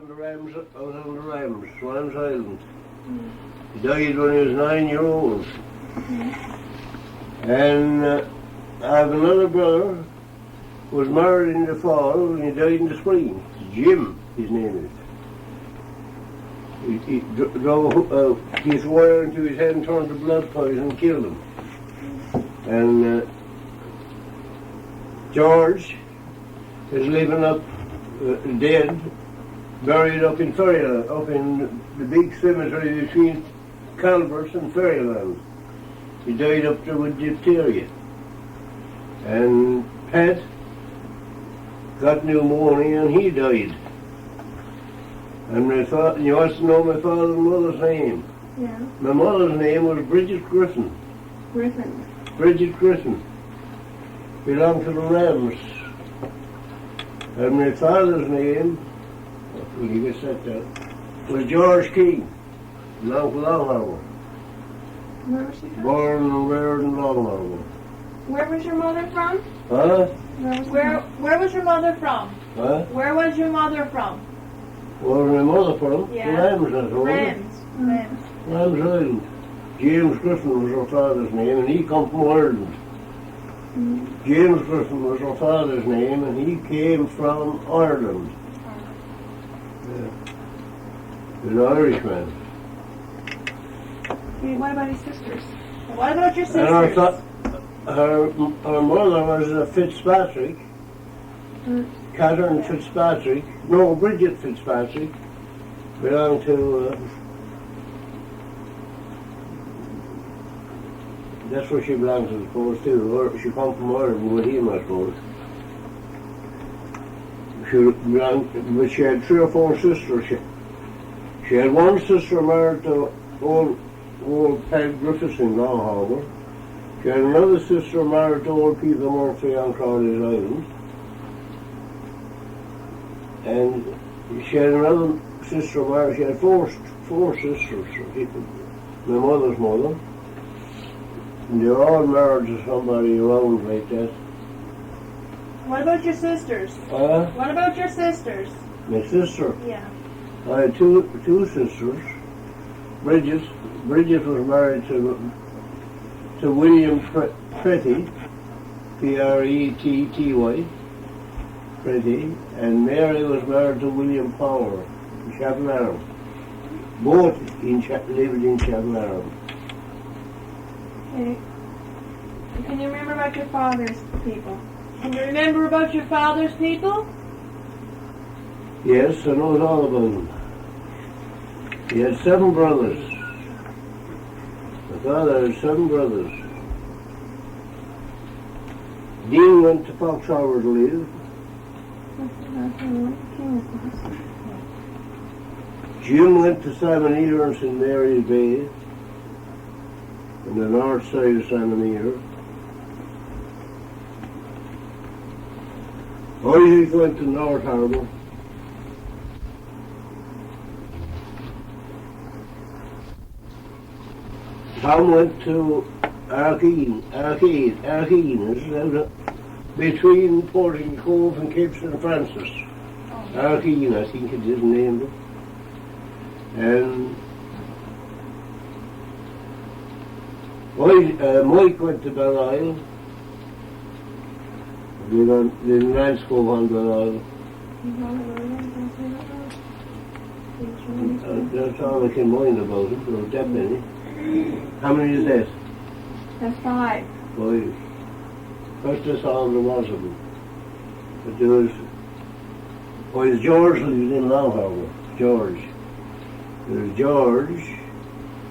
on the Rams, Swans Island. He died when he was 9-year-old. And I have another brother who was married in the fall and he died in the spring. Jim, his name is. He drove his wire into his head and turned to blood poison and killed him. And George is living up dead, buried up in Ferryland, up in the big cemetery between Calvert's and Ferryland. He died up there with diphtheria. And Pat got pneumonia and he died. And you want to know my father and mother's name? Yeah. My mother's name was Bridget Griffin. Griffin. Bridget Griffin. Belonged to the Rams. And my father's name, will you get that down, was George King. Belonged to Long Harbour. Where was she from? Born and reared in Long Harbour. Where was your mother from? Huh? Where was your mother from? Huh? Where was your mother from? Where was my mother from? Yeah. Rams, I told you. Rams. Rams Island. James Griffin was her father's name, and he come from Ireland. James Griffin was her father's name, and he came from Ireland. Yeah. He's an Irishman. Okay, what about his sisters? What about your sisters? And I thought her mother was a Fitzpatrick, Catherine Fitzpatrick, no, Bridget Fitzpatrick, belonged to, that's where she belongs, I suppose, too. Or she come from Ireland with him, I suppose. She belonged, but she had 3 or 4 sisters. She had one sister married to old Peg Griffiths in Long Harbour. She had another sister married to old Peter Murphy on Crawley's Island. And she had another sister married, she had four sisters, my mother's mother. And they were all married to somebody around like that. What about your sisters? What about your sisters? My sister? Yeah. I had two sisters. Bridget was married to William Pretty, Pretty, Pretty, and Mary was married to William Power in Chapel Arrow. Both lived in Chapel Arrow. Okay. Can you remember about your father's people? Can you remember about your father's people? Yes, I know all about them. He had 7 brothers. My father had 7 brothers. Dean went to Fox Harbour to live. Jim went to Simon Ear in St. Mary's Bay, on the north side of Simon Ear. Isaac went to North Harbour. Tom went to Arcane, between Porting Cove and Cape St. Francis. Arcane, I think it is named. And Mike went to Belle Isle. The Lance Cove on Belle Isle. That's all I can mind about it, there's that many. How many is that? That's 5. 5. First that's all there was of them. But there was, George lived in Long Harbour. George. There was George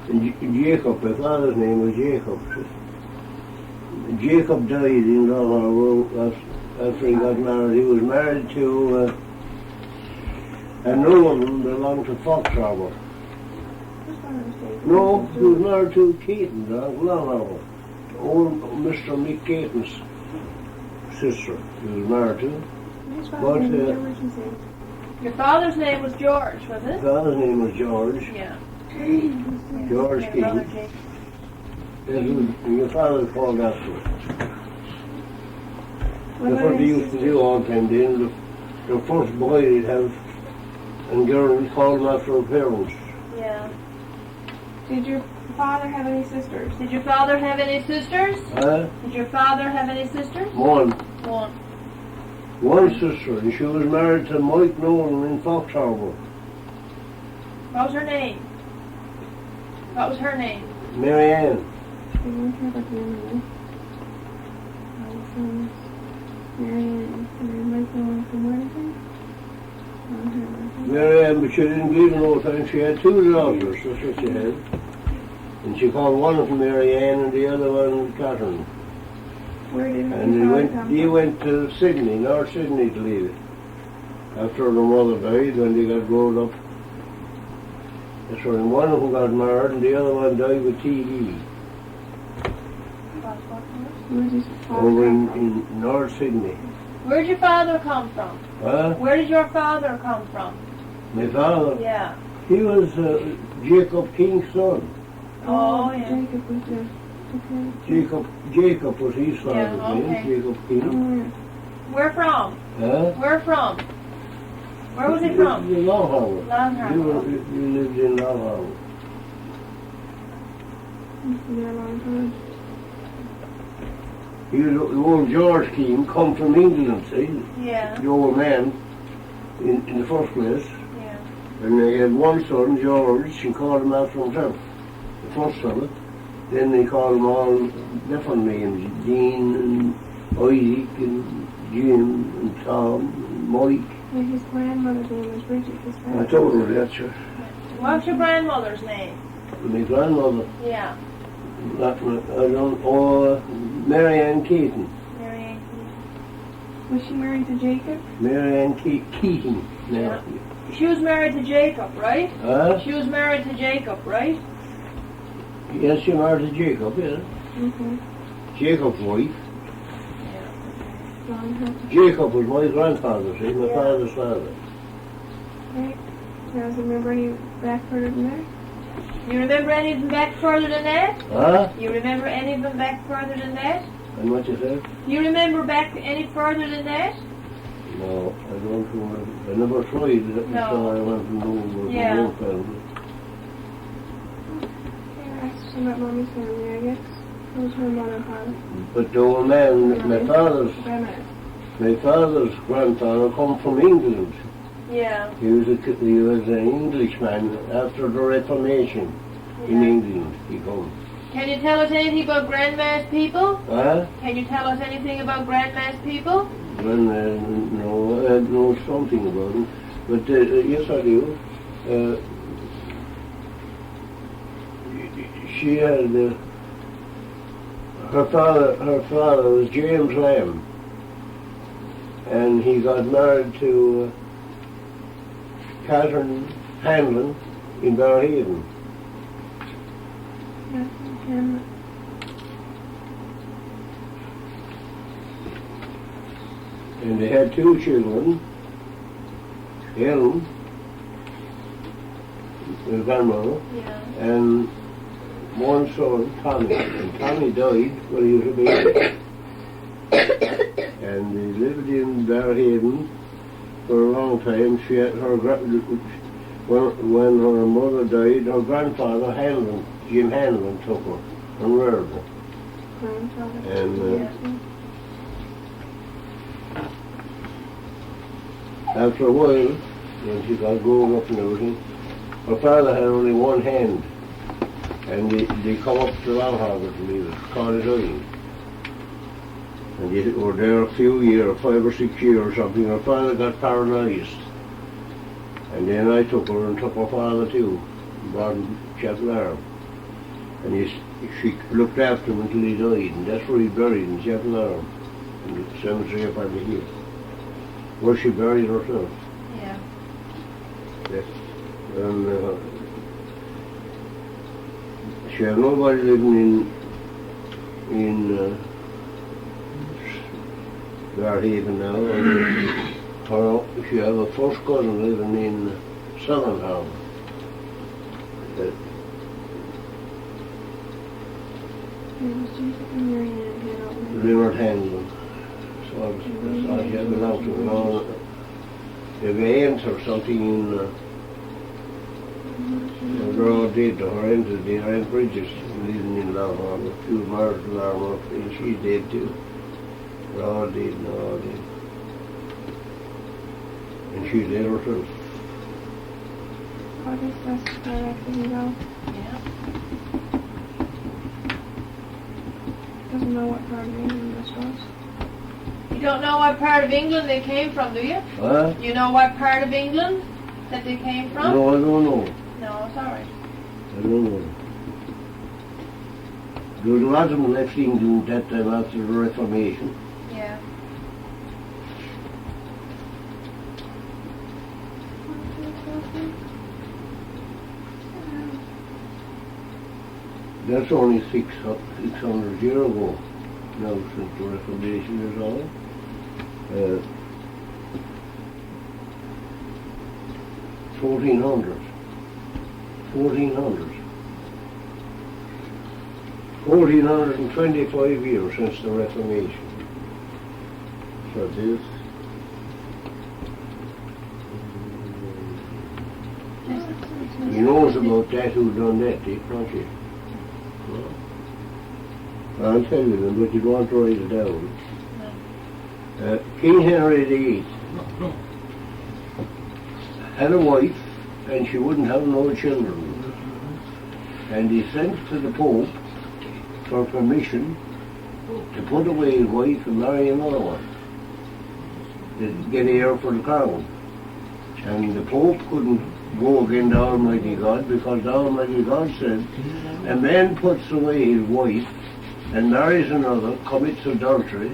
and Jacob. My father's name was Jacob. Jacob died in Long Harbour after he got married. He was married to a woman belonged to Fox Harbour. No, he was married to Keaton, Long Harbour. Old Mr. Mick Keaton's sister he was married to. But your father's name was George, was it? My father's name was George. Yeah. George Keaton. And your father called afterwards. That's what they used to do all the time. The first boy they'd have and girls called them after her parents. Yeah. Did your father have any sisters? Did your father have any sisters? Huh? Did your father have any sisters? One. One. Sister, and she was married to Mike Nolan in Fox Harbour. What was her name? What was her name? Mary Ann. I don't care about the other one. Mary Ann, but she didn't give no time. She had two daughters, that's what she had. And she called one of them Mary Ann and the other one Catherine. Where did And they went to Sydney, North Sydney to live. After their mother died, when they got grown up. That's when one of them got married and the other one died with TB. Over in North Sydney. Where did your father come from? Huh? Where did your father come from? My father? Yeah. He was Jacob King's son. Oh, yeah. Jacob was there. Okay. Jacob was his father's Yeah, okay. name, Jacob King. Where from? Huh? Where from? Where was he from? In Long Harbour. Long Harbour. You lived in Long Harbour. Yeah, a long time. The old George King come from England, see? Yeah. The old man in the first place. Yeah. And they had one son, George, and called him after himself. The first son. Then they called them all different names. Dean and Isaac and Jim and Tom and Mike. Yeah, his grandmother's name was Bridget. His I told her that's her. What's your grandmother's name? My grandmother. Yeah. I don't know. Mary Ann Keaton. Mary Ann Keaton. Was she married to Jacob? Mary Ann Keaton. Yeah. She was married to Jacob, right? Huh? She was married to Jacob, right? Yes, she married to Jacob, yeah. Okay. Jacob's wife. Yeah. Long time. Jacob was my grandfather, see, my Yeah. father's father. Right. You guys remember any back further than that? You remember any of them back further than that? Huh? You remember any of them back further than that? And what you said? You remember back any further than that? No, I don't remember. I never tried it, No. so I went to know Yeah. the whole family. Yeah, that's about Mommy's family, I guess. It was her mother and father. But the old man, my father's grandfather come from England. Yeah. He was an Englishman after the Reformation in Yeah. England. He come. Can you tell us anything about Grandma's people? Huh? Can you tell us anything about Grandma's people? Well, no, I know something about him, but yes, I do. She had her father was James Lamb, and he got married to Catherine Hanlon in Barrhaven. And And they had two children, Ellen, the grandmother, Yeah. and one son, Tommy. And Tommy died when he was a baby. And they lived in Barrhaven for a long time. She had when her mother died, her grandfather, Hanlon, Jim Hanlon, took her and reared her. grandfather. And Yeah. after a while, when she got grown up and everything, her father had only one hand. And they come up to Long Harbour to live at College Island. And they were there a few years, 5 or 6 years or something. Her father got paralysed. And then I took her and took her father too, brought him to Chapel Arm. And she looked after him until he died, and that's where he's buried, in Chapel Arm, in the cemetery up on the hill, where she buried herself. Yeah. Yes. And she had nobody living in Barrhaven now. And she had a first cousin living in Southern Harbour. It was Jacob and Mary Ann had all that. River Hanlon. So I belong to them all. have aunt or something in they're all dead. Her aunt is dead. Her Aunt Bridges living in Larmor. She was married to Larmor, and she's dead too. They're all dead and all dead. And she's dead herself. I guess that's where I can go. Yeah. Doesn't know what part of England this was. You don't know what part of England they came from, do you? Huh? You know what part of England that they came from? No, I don't know. No, sorry. I don't know. There was a lot of them left England that time after the Reformation. Yeah. That's only 600 years ago now since the Reformation is all. 1400. 1425 years since the Reformation. So this. He knows about that, who done that, don't you? Well, I'll tell you them, but you want to write it down. King Henry VIII had a wife, and she wouldn't have no children. And he sent to the Pope for permission to put away his wife and marry another one, to get heir for the crown. And the Pope couldn't go against the Almighty God, because the Almighty God said, a man puts away his wife and marries another, commits adultery,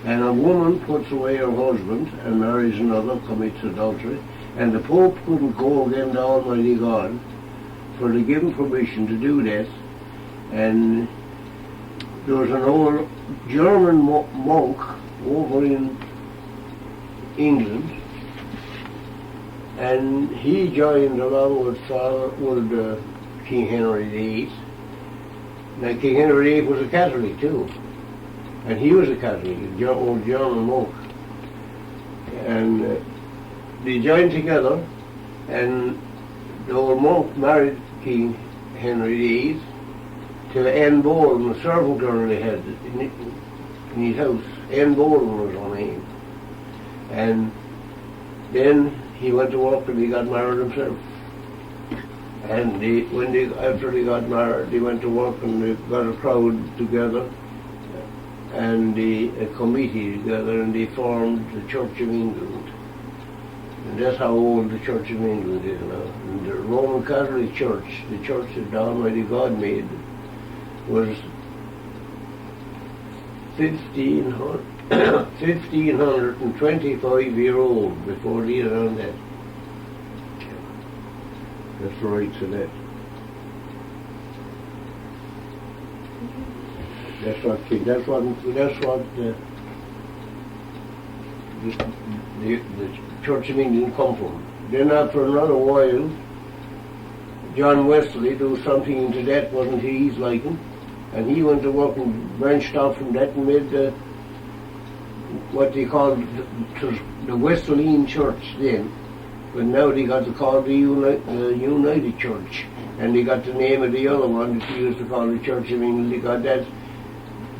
and a woman puts away her husband and marries another, commits adultery. And the Pope couldn't go against the Almighty God for to give him permission to do that. And there was an old German monk over in England, and he joined along with King Henry VIII. Now King Henry VIII was a Catholic too, and he was a Catholic, old German monk. And they joined together, and the old monk married King Henry VIII to Anne Boleyn, the servant girl they had in his house. Anne Boleyn was her name. And then he went to work and he got married himself. And after they got married, they went to work and they got a crowd together and a committee together, and they formed the Church of England. And that's how old the Church of England is now. And the Roman Catholic Church, the church that the Almighty God made, was 1525 years old before they had done that. That's the rights of that. That's what the Church of England come from. Then after another while, John Wesley do something into that wasn't to his liking, and he went to work and branched off from that and made what they called the Wesleyan Church then. But now they got to call the United Church, and they got the name of the other one that they used to call the Church of England. They got that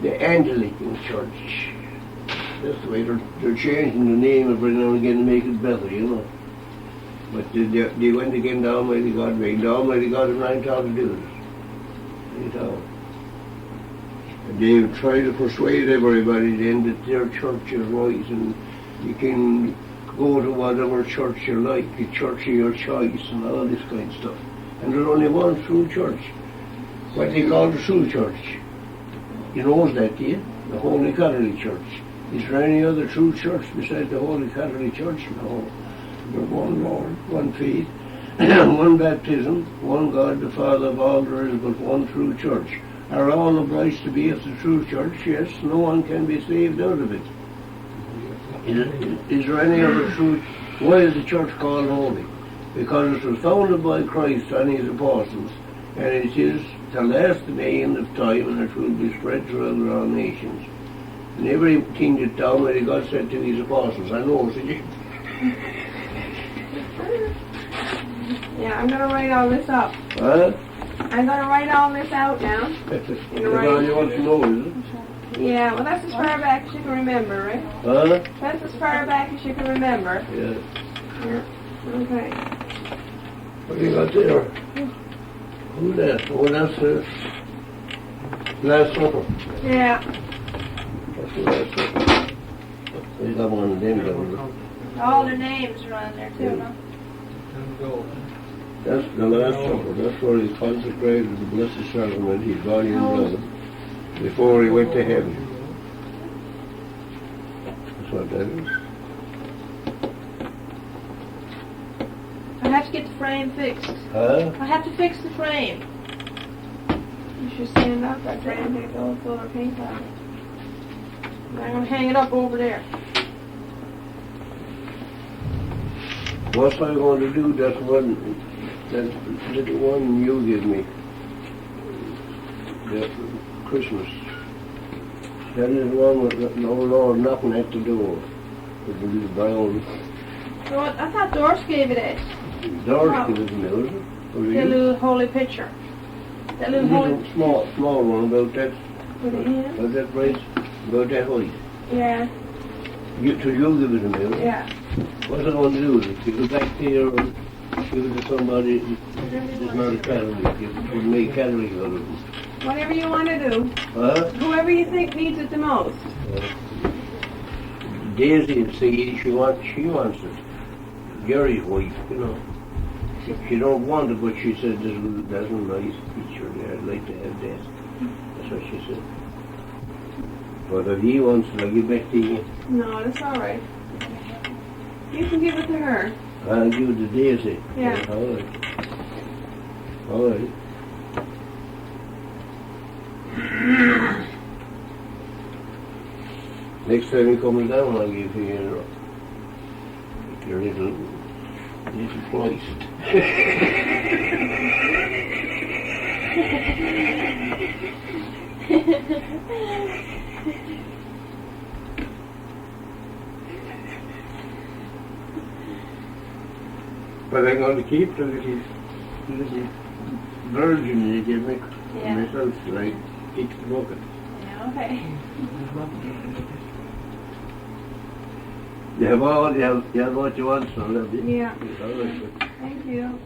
the Anglican Church. That's the way they're changing the name every now and again to make it better, you know. But they went against the Almighty God. The Almighty God is not taught to do this. They don't. And they try to persuade everybody then that their church is right, and you can go to whatever church you like, the church of your choice, and all this kind of stuff. And there's only one true church, what they call the true church. You know that, do you? The Holy Catholic Church. Is there any other true church besides the Holy Catholic Church? No. There's one Lord, one faith, one baptism, one God, the Father of all. There is but one true church. Are all obliged to be of the true church? Yes. No one can be saved out of it. Is there any other true? Why is the church called holy? Because it was founded by Christ and his apostles, and it is the last day end of time, and it will be spread throughout all nations. And everything that the Almighty God said to his apostles, I know, said you. Yeah, I'm gonna write all this up. Huh? I'm gonna write all this out now. That's all you want to know, is it? Yeah, well that's as far back as you can remember, right? Huh? That's as far back as you can remember. Yeah. Yeah. Okay. What do you got there? Who's that? Oh, that's Last Supper. Yeah. That's the Last Supper. We got one of them down All their names are on there too, huh? there. That's the Last Supper. That's where he consecrated the Blessed Sacrament, his body and blood, before he went to heaven. That's what that is. I have to get the frame fixed. Huh? I have to fix the frame. You should stand up that day and take the old filler paint on it. I'm gonna hang it up over there. What's I going to do? That little one you give me. That Christmas. That is the one with the old Lord knocking at the door. With the little brown So I thought Doris gave it a doors give it to me, was it? Was it the you? little holy picture. That little holy. Little small one about that, Put it in. about that price, about that height. Yeah. You give it to me, was it? Yeah. What's I going to do? Give it back there or give it to somebody that's not a Catholic? Give it to me, Catholic out of them. Whatever you want to do. Huh? Whoever you think needs it the most. Daisy, see, she wants it. Gary's wife, you know. She don't want it, but she said that's a nice picture there. I'd like to have that. That's what she said. But if he wants it, I'll give back to you. No, that's all right. You can give it to her. I'll give it to Daisy. Yeah. All right. All right. Next time he comes down, I'll give you your little place. But I'm going to keep the little virgin you give me Yeah. myself, like each bucket. Yeah, okay. You have what you want, son. Yeah. All right. Thank you.